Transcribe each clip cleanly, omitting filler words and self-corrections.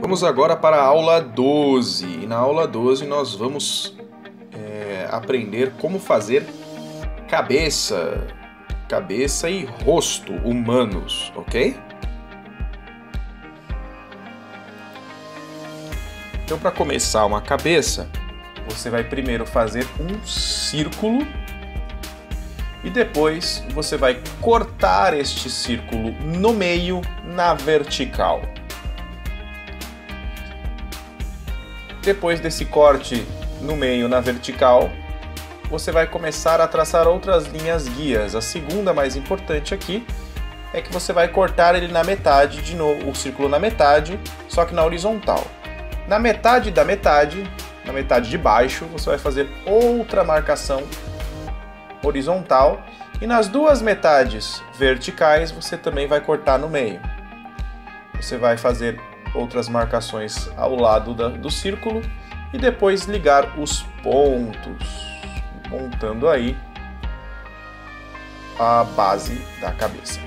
Vamos agora para a aula 12. E na aula 12 nós vamos aprender como fazer cabeça e rosto humanos, ok? Então, para começar uma cabeça, você vai primeiro fazer um círculo e depois você vai cortar este círculo no meio na vertical. Depois desse corte no meio na vertical, você vai começar a traçar outras linhas guias. A segunda mais importante aqui é que você vai cortar ele na metade, de novo, o círculo na metade, só que na horizontal. Na metade da metade, na metade de baixo, você vai fazer outra marcação horizontal e nas duas metades verticais você também vai cortar no meio. Você vai fazer outras marcações ao lado do círculo e depois ligar os pontos, montando aí a base da cabeça.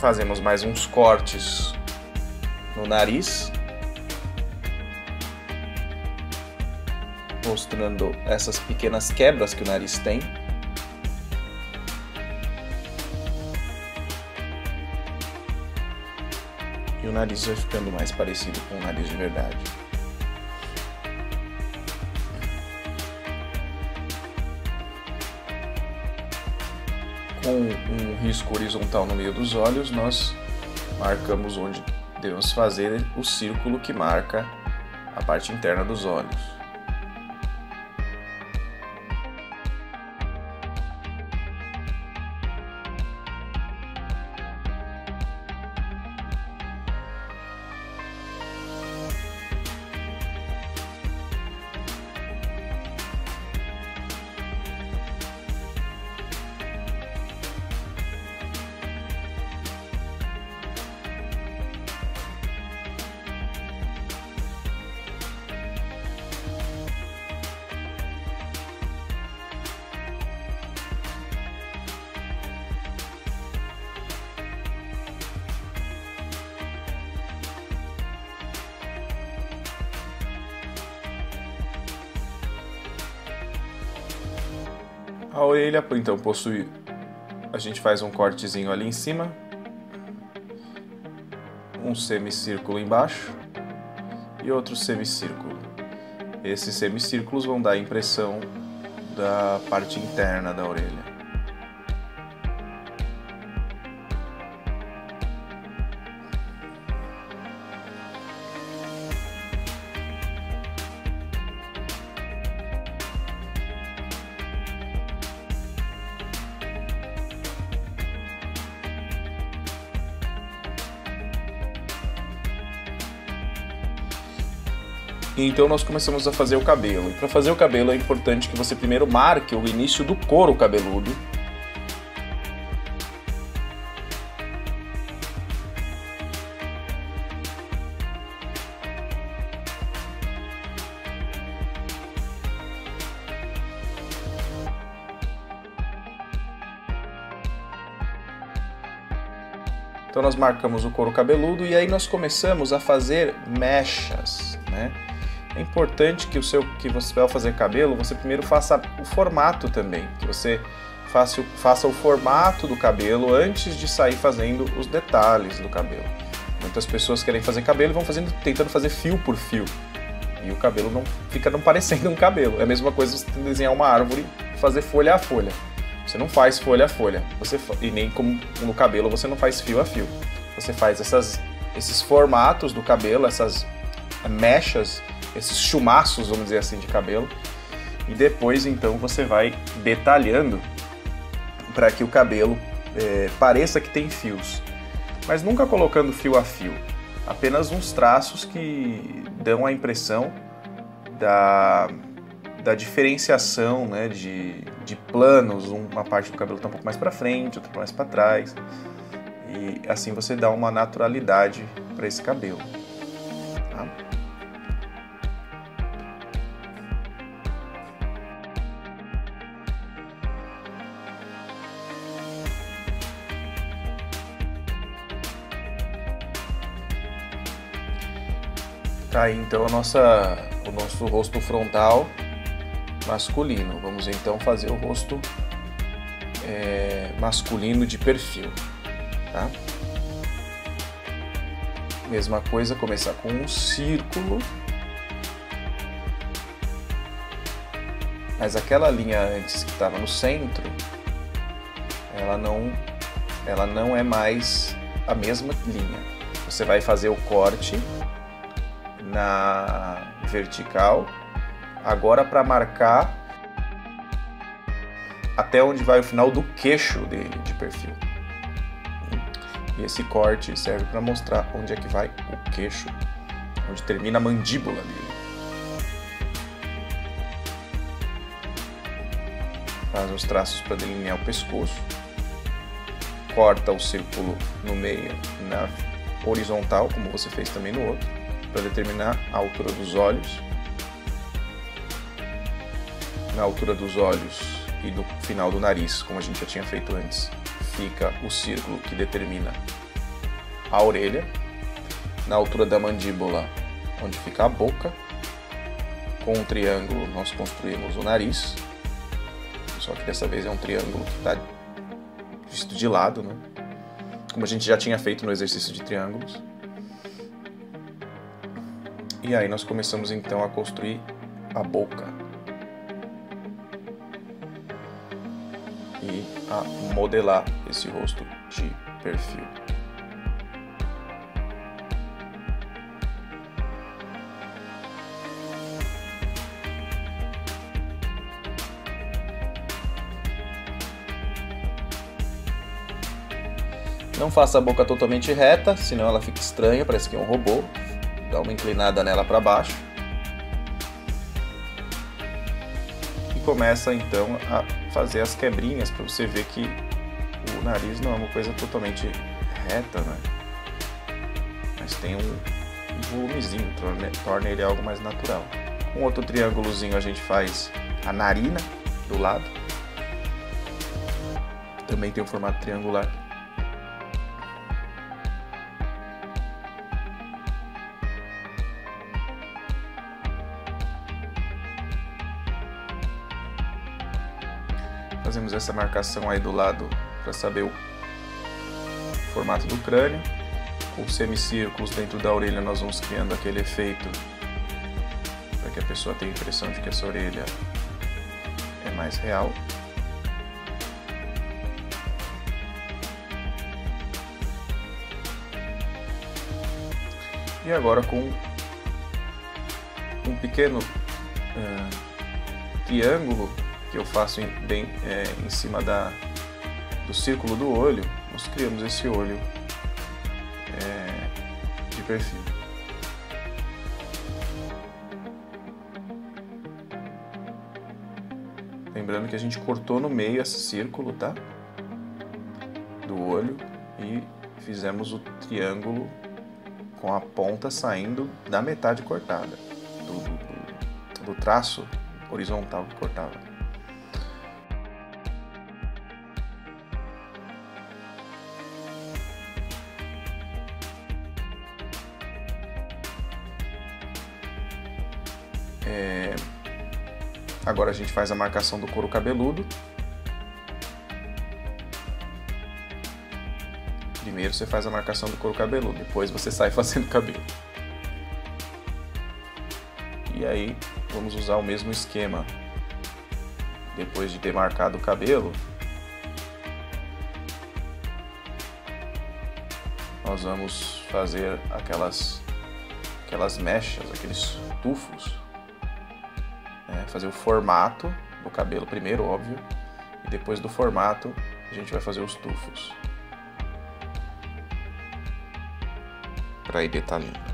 Fazemos mais uns cortes no nariz, mostrando essas pequenas quebras que o nariz tem. E o nariz vai ficando mais parecido com o nariz de verdade. Com um risco horizontal no meio dos olhos, nós marcamos onde devemos fazer o círculo que marca a parte interna dos olhos. A orelha, então, possui... A gente faz um cortezinho ali em cima, um semicírculo embaixo e outro semicírculo. Esses semicírculos vão dar a impressão da parte interna da orelha. Então nós começamos a fazer o cabelo. E para fazer o cabelo é importante que você primeiro marque o início do couro cabeludo. Então nós marcamos o couro cabeludo e aí nós começamos a fazer mechas, né? É importante que você vai fazer cabelo, você primeiro faça o formato também, que você faça o formato do cabelo antes de sair fazendo os detalhes do cabelo. Muitas pessoas querem fazer cabelo e vão tentando fazer fio por fio, e o cabelo não parecendo um cabelo. É a mesma coisa você desenhar uma árvore e fazer folha a folha. Você não faz folha a folha, e nem como no cabelo você não faz fio a fio. Você faz esses formatos do cabelo, essas mechas, esses chumaços, vamos dizer assim, de cabelo, e depois então você vai detalhando para que o cabelo pareça que tem fios, mas nunca colocando fio a fio, apenas uns traços que dão a impressão da diferenciação, né, de planos. Uma parte do cabelo está um pouco mais para frente, outra mais para trás, e assim você dá uma naturalidade para esse cabelo. Tá? Tá aí então o nosso rosto frontal masculino. Vamos então fazer o rosto masculino de perfil, tá? Mesma coisa, começar com um círculo, mas aquela linha antes que estava no centro, ela não é mais a mesma linha. Você vai fazer o corte na vertical, agora para marcar até onde vai o final do queixo dele de perfil. E esse corte serve para mostrar onde é que vai o queixo, onde termina a mandíbula dele. Faz os traços para delinear o pescoço, corta o círculo no meio na horizontal, como você fez também no outro, para determinar a altura dos olhos. Na altura dos olhos e do final do nariz, como a gente já tinha feito antes, fica o círculo que determina a orelha. Na altura da mandíbula, onde fica a boca, com um triângulo nós construímos o nariz, só que dessa vez é um triângulo que está visto de lado, né? Como a gente já tinha feito no exercício de triângulos. E aí nós começamos então a construir a boca e a modelar esse rosto de perfil. Não faça a boca totalmente reta, senão ela fica estranha, parece que é um robô. Dá uma inclinada nela para baixo. E começa então a fazer as quebrinhas para você ver que o nariz não é uma coisa totalmente reta, né? Mas tem um volumezinho, torna ele algo mais natural. Com outro triângulozinho a gente faz a narina do lado. Também tem um formato triangular. Fazemos essa marcação aí do lado para saber o formato do crânio. Com semicírculos dentro da orelha nós vamos criando aquele efeito para que a pessoa tenha a impressão de que essa orelha é mais real. E agora com um pequeno triângulo que eu faço bem em cima do círculo do olho, nós criamos esse olho de perfil. Lembrando que a gente cortou no meio esse círculo, tá? Do olho e fizemos o triângulo com a ponta saindo da metade cortada, do traço horizontal que cortava. Agora a gente faz a marcação do couro cabeludo. Primeiro você faz a marcação do couro cabeludo, depois você sai fazendo cabelo. E aí vamos usar o mesmo esquema. Depois de ter marcado o cabelo, nós vamos fazer aquelas mechas, aqueles tufos. Fazer o formato do cabelo primeiro, óbvio, e depois do formato a gente vai fazer os tufos para ir detalhando.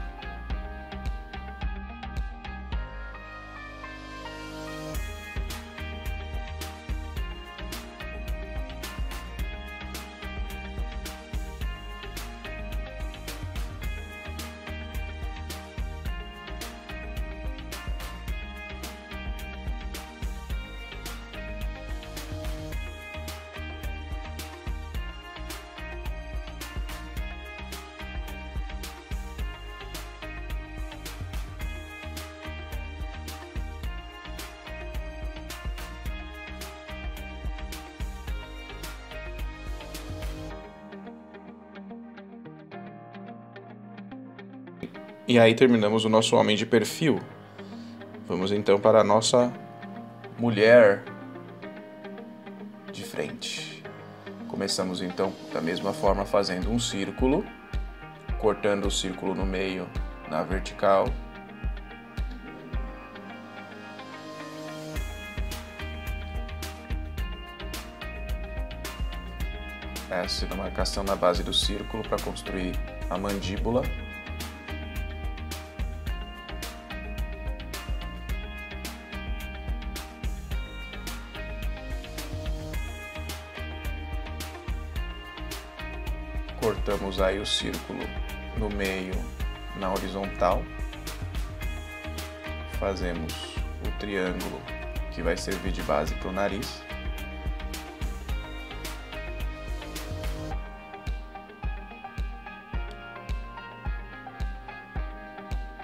E aí terminamos o nosso homem de perfil. Vamos então para a nossa mulher de frente. Começamos então da mesma forma fazendo um círculo, cortando o círculo no meio na vertical. Essa é a marcação na base do círculo para construir a mandíbula. Cortamos aí o círculo no meio, na horizontal. Fazemos o triângulo que vai servir de base para o nariz.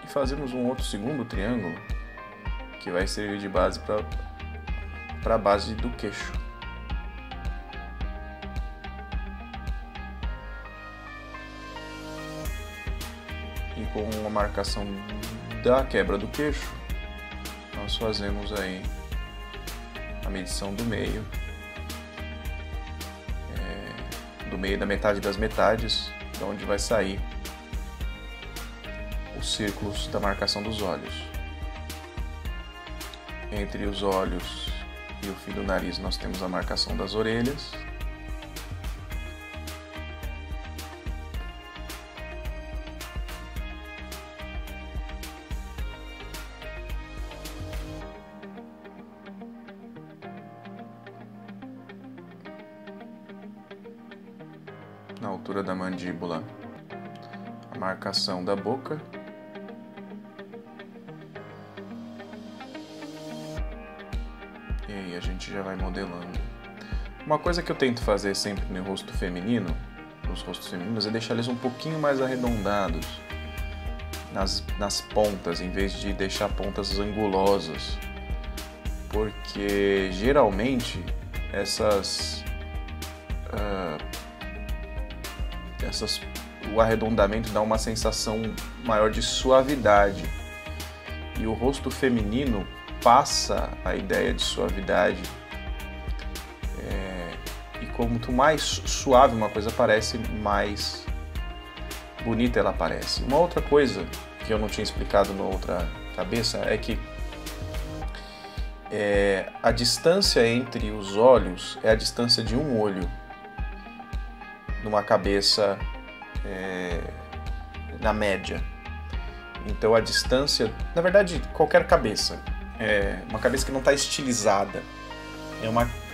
E fazemos um outro segundo triângulo que vai servir de base para a base do queixo. E com a marcação da quebra do queixo, nós fazemos aí a medição do meio da metade das metades, de onde vai sair os círculos da marcação dos olhos. Entre os olhos e o fim do nariz nós temos a marcação das orelhas. Na altura da mandíbula, a marcação da boca. E aí a gente já vai modelando. Uma coisa que eu tento fazer sempre no rosto feminino, nos rostos femininos, é deixar eles um pouquinho mais arredondados nas pontas, em vez de deixar pontas angulosas. Porque geralmente o arredondamento dá uma sensação maior de suavidade. E o rosto feminino passa a ideia de suavidade. E quanto mais suave uma coisa parece, mais bonita ela parece. Uma outra coisa que eu não tinha explicado na outra cabeça é que a distância entre os olhos é a distância de um olho numa cabeça na média. Então a distância, na verdade, qualquer cabeça, uma cabeça que não está estilizada,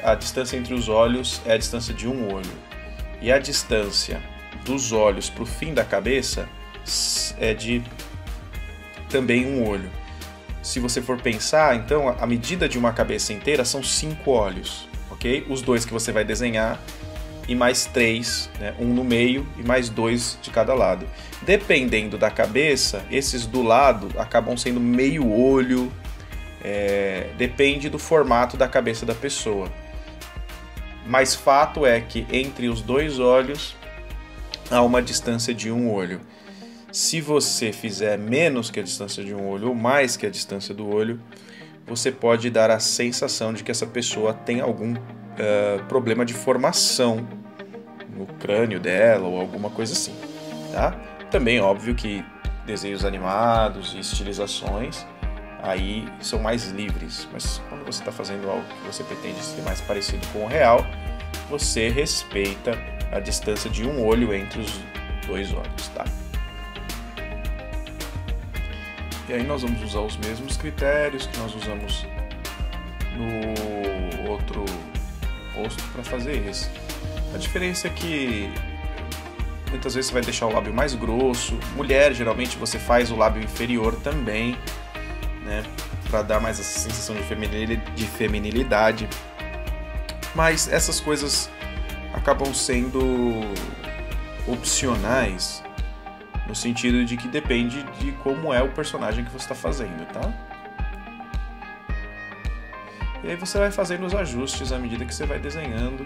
a distância entre os olhos é a distância de um olho. E a distância dos olhos para o fim da cabeça é de também um olho. Se você for pensar, então, a medida de uma cabeça inteira são 5 olhos, ok? Os 2 que você vai desenhar e mais 3, né? Um no meio e mais 2 de cada lado. Dependendo da cabeça, esses do lado acabam sendo meio olho, depende do formato da cabeça da pessoa. Mas fato é que entre os 2 olhos há uma distância de um olho. Se você fizer menos que a distância de um olho ou mais que a distância do olho, você pode dar a sensação de que essa pessoa tem algum problema de formação no crânio dela ou alguma coisa assim, tá? Também óbvio que desenhos animados e estilizações aí são mais livres, mas quando você está fazendo algo que você pretende ser mais parecido com o real, você respeita a distância de um olho entre os 2 olhos, tá? E aí nós vamos usar os mesmos critérios que nós usamos no outro rosto para fazer esse. A diferença é que muitas vezes você vai deixar o lábio mais grosso. Mulher, geralmente você faz o lábio inferior também, né, para dar mais essa sensação de feminilidade. Mas essas coisas acabam sendo opcionais, no sentido de que depende de como é o personagem que você está fazendo, tá? E aí você vai fazendo os ajustes à medida que você vai desenhando.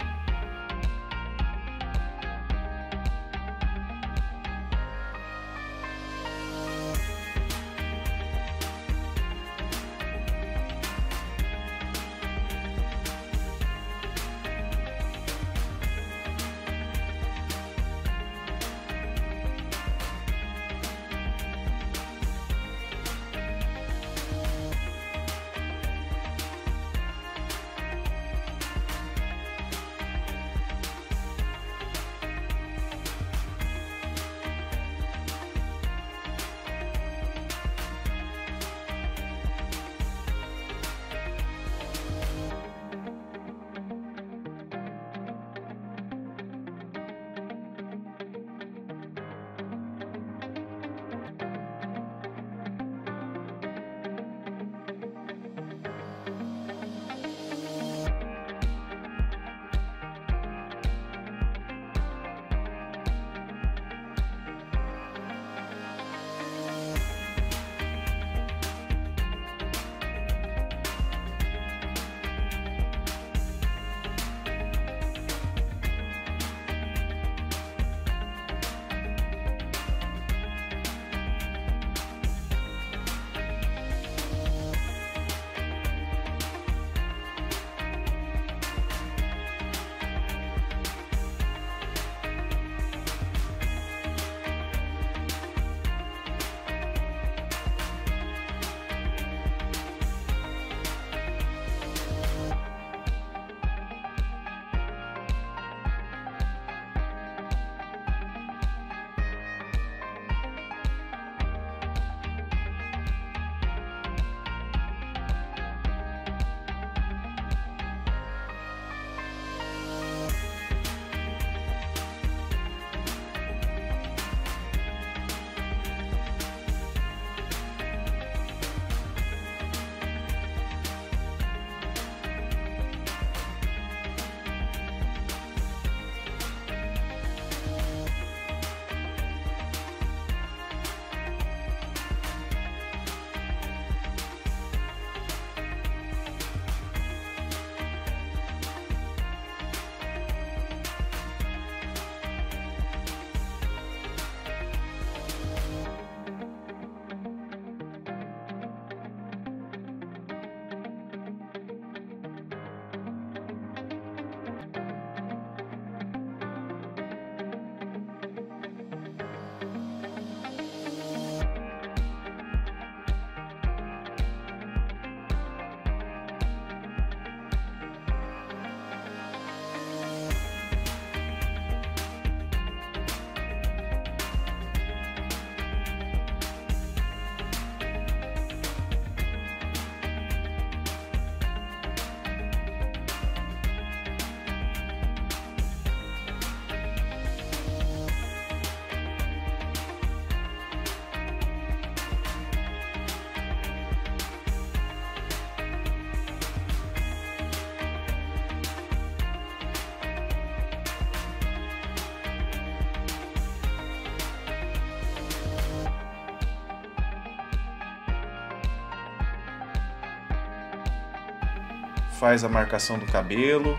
faz a marcação do cabelo,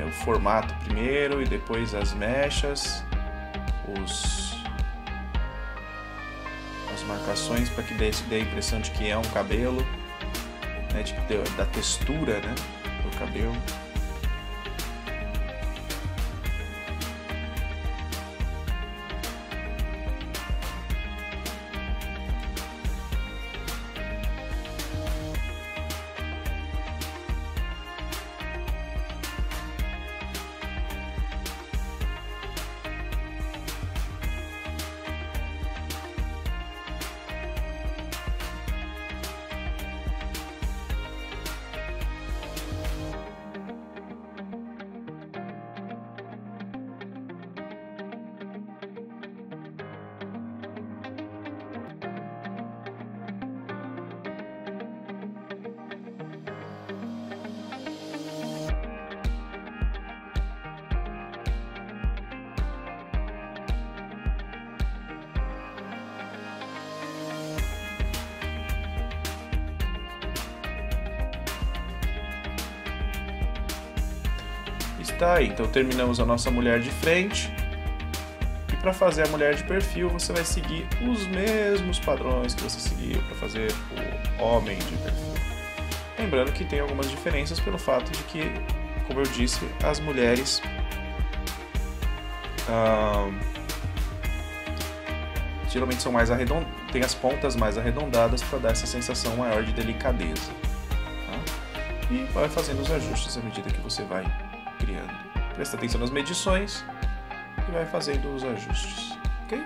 o formato primeiro e depois as mechas, as marcações para que dê a impressão de que é um cabelo, né, da textura, né, do cabelo. Está aí, então terminamos a nossa mulher de frente. E para fazer a mulher de perfil, você vai seguir os mesmos padrões que você seguiu para fazer o homem de perfil. Lembrando que tem algumas diferenças pelo fato de que, como eu disse, as mulheres geralmente são mais têm as pontas mais arredondadas para dar essa sensação maior de delicadeza. Tá? E vai fazendo os ajustes à medida que você vai criando. Presta atenção nas medições e vai fazendo os ajustes, ok?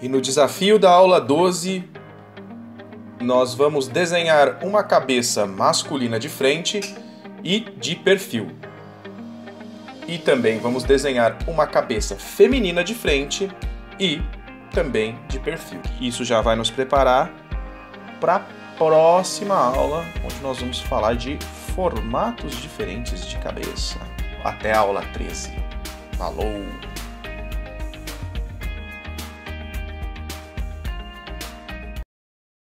E no desafio da aula 12, nós vamos desenhar uma cabeça masculina de frente e de perfil. E também vamos desenhar uma cabeça feminina de frente e também de perfil. Isso já vai nos preparar para a próxima aula, onde nós vamos falar de formatos diferentes de cabeça. Até a aula 13. Falou!